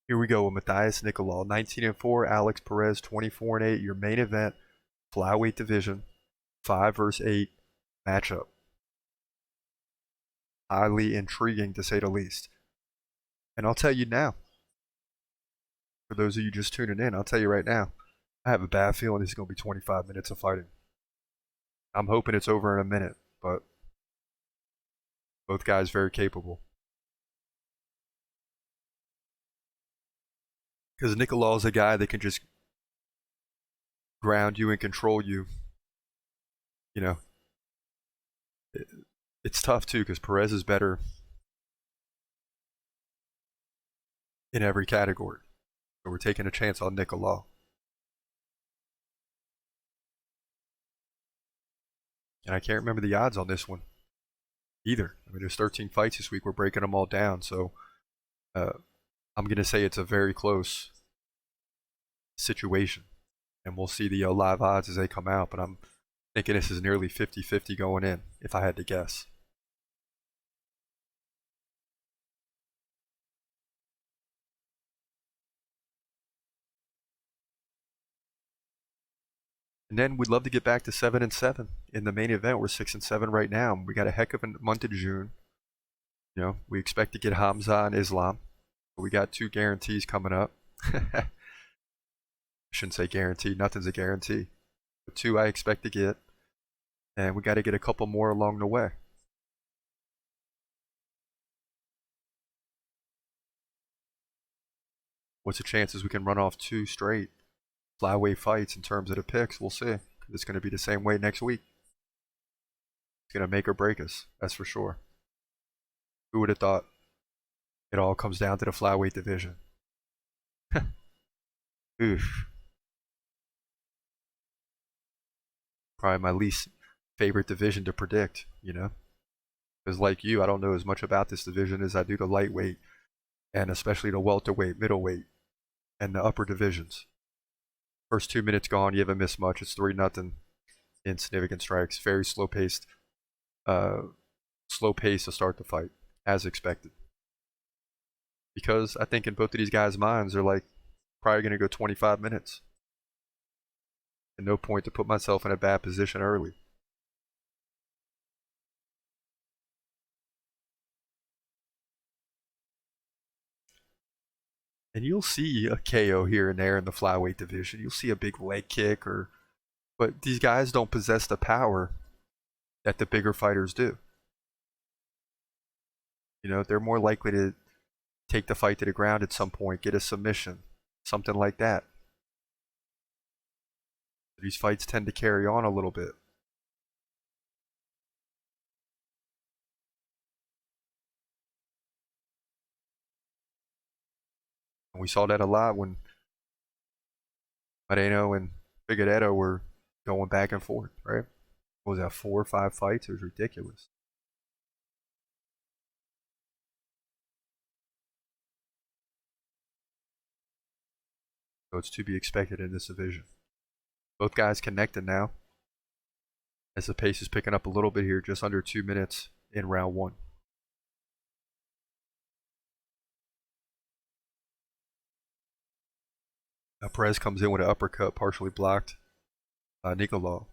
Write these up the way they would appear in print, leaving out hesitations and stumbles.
Here we go with Matheus Nicolau, 19-4, Alex Perez, 24-8. Your main event, flyweight division, 5 versus 8 matchup. Highly intriguing to say the least. And I'll tell you now, for those of you just tuning in, I'll tell you right now, I have a bad feeling this is going to be 25 minutes of fighting. I'm hoping it's over in a minute, but both guys very capable. Because Nicolau is a guy that can just ground you and control you. You know, it's tough too because Perez is better in every category. So we're taking a chance on Nicolau. And I can't remember the odds on this one either. I mean, there's 13 fights this week. We're breaking them all down. So I'm going to say it's a very close situation. And we'll see the live odds as they come out. But I'm thinking this is nearly 50-50 going in, if I had to guess. And then we'd love to get back to 7-7 in the main event. We're 6-7 right now. We got a heck of a month of June. You know, we expect to get Hamza and Islam. We got 2 guarantees coming up. I shouldn't say guaranteed. Nothing's a guarantee. But 2 I expect to get. And we got to get a couple more along the way. What's the chances we can run off 2 straight flyweight fights in terms of the picks? We'll see. It's going to be the same way next week. It's going to make or break us. That's for sure. Who would have thought? It all comes down to the flyweight division. Oof. Probably my least favorite division to predict, you know? Because like you, I don't know as much about this division as I do the lightweight, and especially the welterweight, middleweight, and the upper divisions. First 2 minutes gone, you haven't missed much. It's 3-0 in significant strikes. Very slow-paced. Slow pace to start the fight, as expected. Because I think in both of these guys' minds, they're like probably going to go 25 minutes. And no point to put myself in a bad position early. And you'll see a KO here and there in the flyweight division. You'll see a big leg kick, but these guys don't possess the power that the bigger fighters do. You know, they're more likely to take the fight to the ground at some point, get a submission, something like that. These fights tend to carry on a little bit. And we saw that a lot when Moreno and Figueiredo were going back and forth, right? What was that, 4 or 5 fights? It was ridiculous. So it's to be expected in this division. Both guys connected now, as the pace is picking up a little bit here, just under 2 minutes in round 1. Now Perez comes in with an uppercut, partially blocked. Nicolau.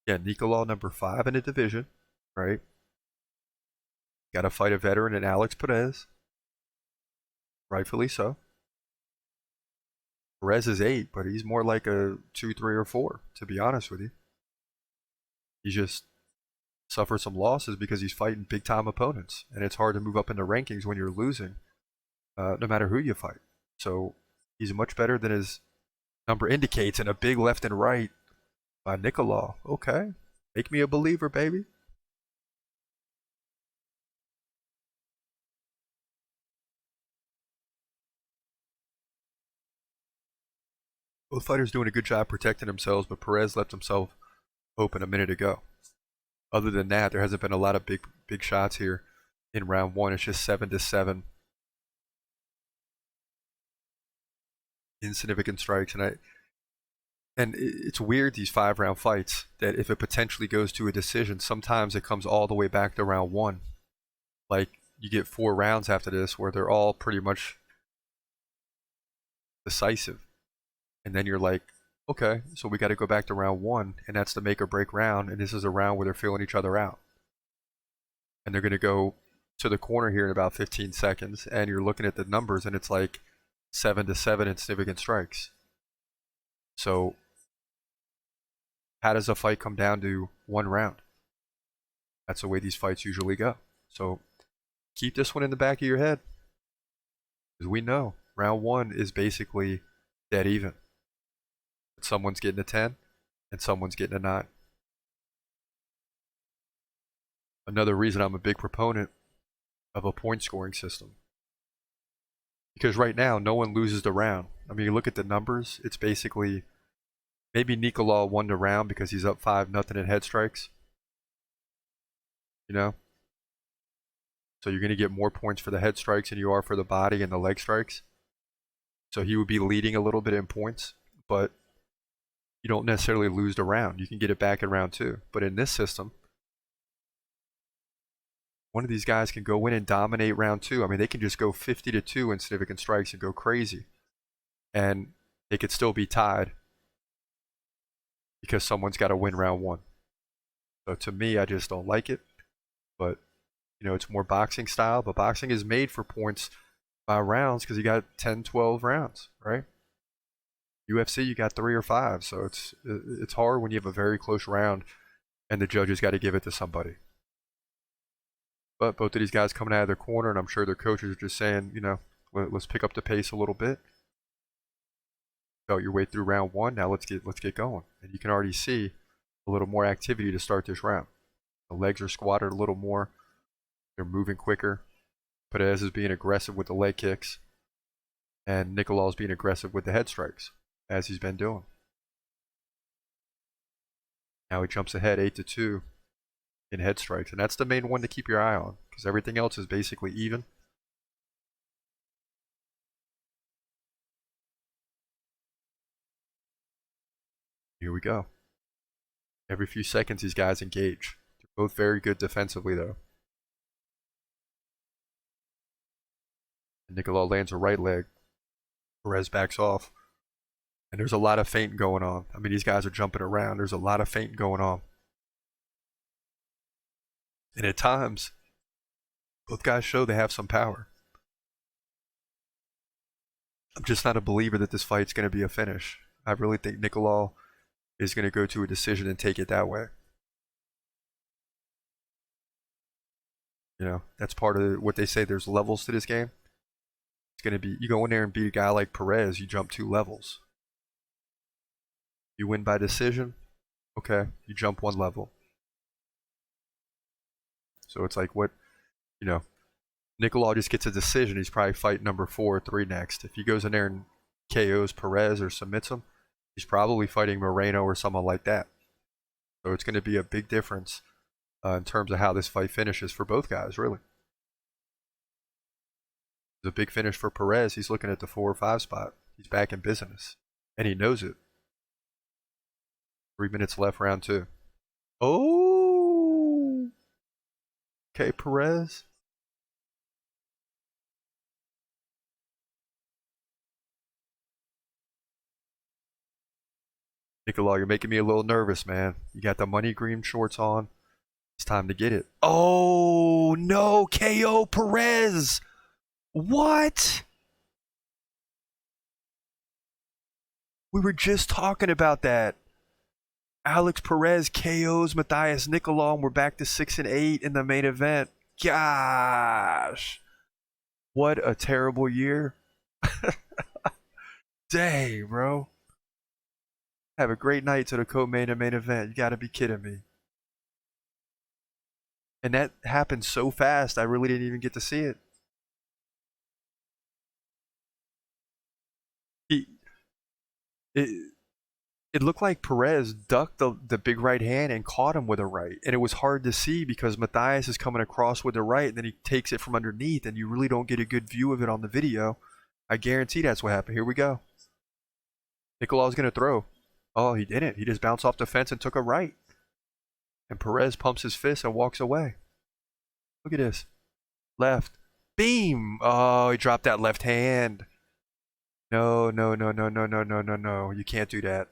Yeah, Nicolau number 5 in the division, right? Got to fight a veteran in Alex Perez. Rightfully so. Perez is 8, but he's more like a 2, 3, or 4, to be honest with you. He just suffered some losses because he's fighting big-time opponents. And it's hard to move up in the rankings when you're losing, no matter who you fight. So he's much better than his number indicates, and a big left and right by Nicolau. Okay, make me a believer, baby. Both fighters doing a good job protecting themselves, but Perez left himself open a minute ago. Other than that, there hasn't been a lot of big shots here in round 1. It's just 7-7. Insignificant strikes, and it's weird, these 5-round fights, that if it potentially goes to a decision, sometimes it comes all the way back to round 1. Like, you get 4 rounds after this where they're all pretty much decisive. And then you're like, okay, so we got to go back to round one, and that's the make or break round. And this is a round where they're feeling each other out. And they're going to go to the corner here in about 15 seconds. And you're looking at the numbers, and it's like 7-7 in significant strikes. So how does a fight come down to one round? That's the way these fights usually go. So keep this one in the back of your head, because we know round one is basically dead even. Someone's getting a 10 and someone's getting a 9. Another reason I'm a big proponent of a point scoring system, because right now no one loses the round. I mean, you look at the numbers, it's basically maybe Nicolau won the round because he's up 5-0 in head strikes. You know? So you're going to get more points for the head strikes than you are for the body and the leg strikes. So he would be leading a little bit in points, but you don't necessarily lose the round. You can get it back in round 2. But in this system, one of these guys can go in and dominate round 2. I mean, they can just go 50-2 in significant strikes and go crazy. And they could still be tied because someone's got to win round 1. So to me, I just don't like it. But, you know, it's more boxing style. But boxing is made for points by rounds because you got 10, 12 rounds, right? UFC, you got 3 or 5. So it's hard when you have a very close round and the judges got to give it to somebody. But both of these guys coming out of their corner, and I'm sure their coaches are just saying, you know, let's pick up the pace a little bit. Felt your way through round 1. Now let's get going. And you can already see a little more activity to start this round. The legs are squatted a little more. They're moving quicker. Perez is being aggressive with the leg kicks, and Nicolau is being aggressive with the head strikes, as he's been doing. Now he jumps ahead 8-2 in head strikes, and that's the main one to keep your eye on, because everything else is basically even. Here we go. Every few seconds, these guys engage. They're both very good defensively, though. And Nicolau lands a right leg. Perez backs off. And there's a lot of feinting going on. I mean, these guys are jumping around. There's a lot of feinting going on. And at times, both guys show they have some power. I'm just not a believer that this fight's going to be a finish. I really think Nicolau is going to go to a decision and take it that way. You know, that's part of what they say. There's levels to this game. It's going to be, you go in there and beat a guy like Perez, you jump 2 levels. You win by decision, okay, you jump 1 level. So it's like what, you know, Nicolau just gets a decision. He's probably fight number 4 or 3 next. If he goes in there and KOs Perez or submits him, he's probably fighting Moreno or someone like that. So it's going to be a big difference in terms of how this fight finishes for both guys, really. It's a big finish for Perez. He's looking at the 4 or 5 spot. He's back in business, and he knows it. 3 minutes left, round 2. Oh! Okay, Perez. Nicolau, you're making me a little nervous, man. You got the money green shorts on. It's time to get it. Oh, no. KO Perez. What? We were just talking about that. Alex Perez KOs Matheus Nicolau, and we're back to 6-8 in the main event. Gosh. What a terrible year. Dang, bro. Have a great night to the co-main and main event. You gotta be kidding me. And that happened so fast, I really didn't even get to see it. It looked like Perez ducked the big right hand and caught him with a right. And it was hard to see because Matheus is coming across with the right, and then he takes it from underneath, and you really don't get a good view of it on the video. I guarantee that's what happened. Here we go. Nicolau's going to throw. Oh, he didn't. He just bounced off the fence and took a right. And Perez pumps his fist and walks away. Look at this. Left. Beam. Oh, he dropped that left hand. No, no, no, no, no, no, no, no, no. You can't do that.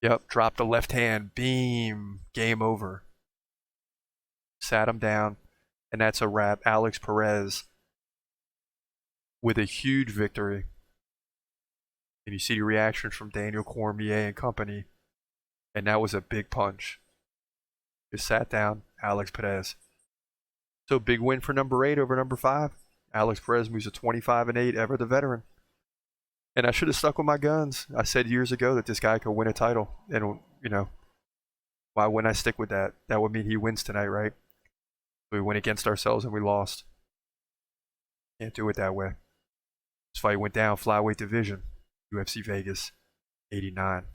Yep, drop the left hand. Beam. Game over. Sat him down. And that's a wrap. Alex Perez with a huge victory. And you see the reaction from Daniel Cormier and company. And that was a big punch. Just sat down. Alex Perez. So big win for number 8 over number 5. Alex Perez moves to 25-8, ever the veteran. And I should have stuck with my guns. I said years ago that this guy could win a title. And, you know, why wouldn't I stick with that? That would mean he wins tonight, right? We went against ourselves and we lost. Can't do it that way. This fight went down, flyweight division, UFC Vegas, 89.